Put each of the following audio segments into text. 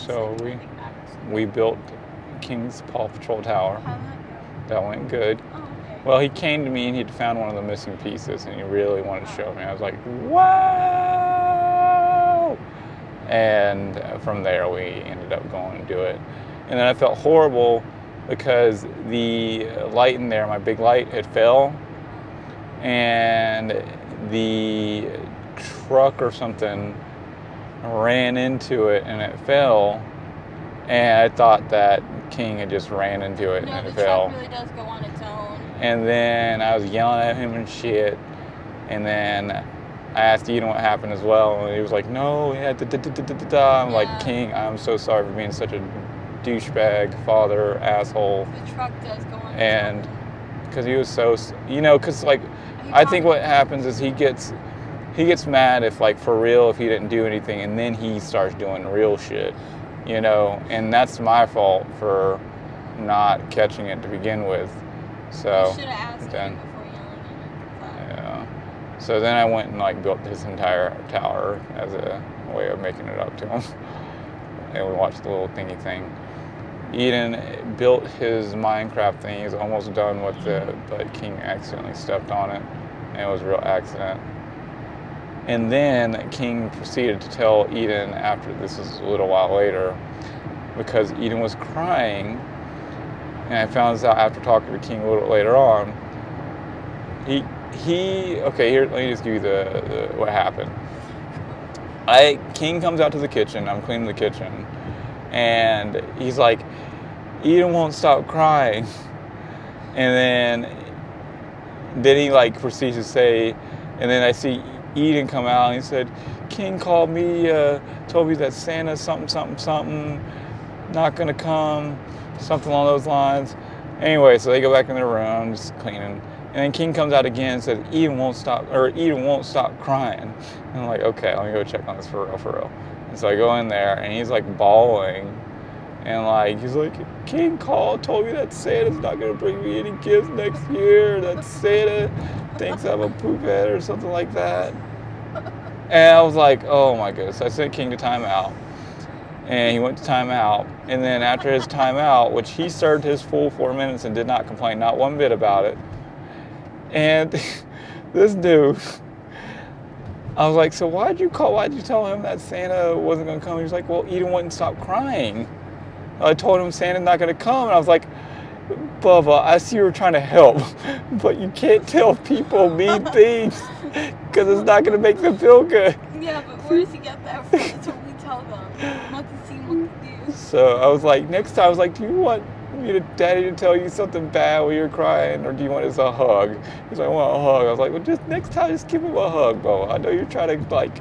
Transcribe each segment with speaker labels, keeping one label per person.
Speaker 1: So we built King's Paw Patrol Tower.
Speaker 2: How did that
Speaker 1: That went good.
Speaker 2: go? Oh, okay.
Speaker 1: Well, he came to me and he'd found one of the missing pieces and he really wanted to show me. I was like, wow! And from there we ended up going to do it. And then I felt horrible because the light in there, my big light, had fell. And the truck or something ran into it and it fell. And I thought that King had just ran into it and it fell.
Speaker 2: The truck really does go on its own.
Speaker 1: And then I was yelling at him and shit. And then I asked Eden what happened as well. And he was like, no, he had da-da-da-da-da-da. I'm like, King, I'm so sorry for being such a douchebag, father, asshole.
Speaker 2: The truck does go on its own.
Speaker 1: And because he was so, because like, I think what happens is he gets mad if like for real if he didn't do anything, and then he starts doing real shit, and that's my fault for not catching it to begin with. So
Speaker 2: You should have asked
Speaker 1: then,
Speaker 2: him before yelling at him.
Speaker 1: yeah. So then I went and like built his entire tower as a way of making it up to him, and we watched the little thingy thing. Eden built his Minecraft thing. He's almost done with it, but King accidentally stepped on it, and it was a real accident. And then King proceeded to tell Eden after this is a little while later, because Eden was crying, and I found this out after talking to King a little later on. Okay, here, let me just give you the what happened. King comes out to the kitchen. I'm cleaning the kitchen. And he's like, Eden won't stop crying. And then he like proceeds to say, and then I see Eden come out and he said, King called me, told me that Santa something, not gonna come, something along those lines. Anyway, so they go back in their room, just cleaning. And then King comes out again and says, Eden won't stop crying. And I'm like, okay, let me go check on this for real. And so I go in there, and he's like bawling, and like he's like, King told me that Santa's not gonna bring me any gifts next year. That Santa thinks I'm a poop head or something like that. And I was like, oh my goodness. I sent King to timeout, and he went to timeout. And then after his timeout, which he served his full 4 minutes and did not complain, not one bit about it. And this dude. I was like, so why'd you tell him that Santa wasn't going to come? He was like, well, Eden wouldn't stop crying. I told him Santa's not going to come. And I was like, Bubba, I see you were trying to help, but you can't tell people mean things because it's not going to make them feel good.
Speaker 2: Yeah, but where does he get that from? That's what we tell them. Not to see what to do.
Speaker 1: So I was like, next time, I was like, do you want Daddy to tell you something bad when you're crying, or do you want us a hug? He's like, I want a hug. I was like, well, just next time, just give him a hug, Bubba. I know you're trying to like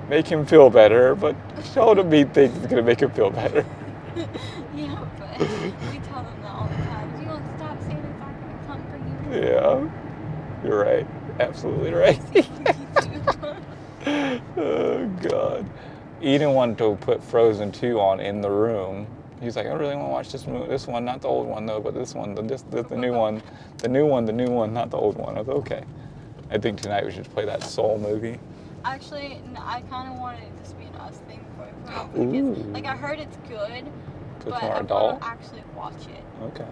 Speaker 1: make him feel better, but show him mean things that's gonna make him feel better.
Speaker 2: Yeah, but we tell them that all the time. You don't stop saying it's not gonna come for you.
Speaker 1: Yeah, you're right. Absolutely right. Oh God. Eden wanted to put Frozen 2 on in the room. He's like, I really want to watch this one, not the old one though, but this one, the new one, not the old one. I was okay. I think tonight we should play that Soul movie.
Speaker 2: Actually, no, I kind of wanted it to be an us thing for
Speaker 1: Ooh.
Speaker 2: because, like, I heard it's good,
Speaker 1: It's
Speaker 2: but
Speaker 1: more
Speaker 2: I
Speaker 1: adult?
Speaker 2: want to actually watch it.
Speaker 1: Okay.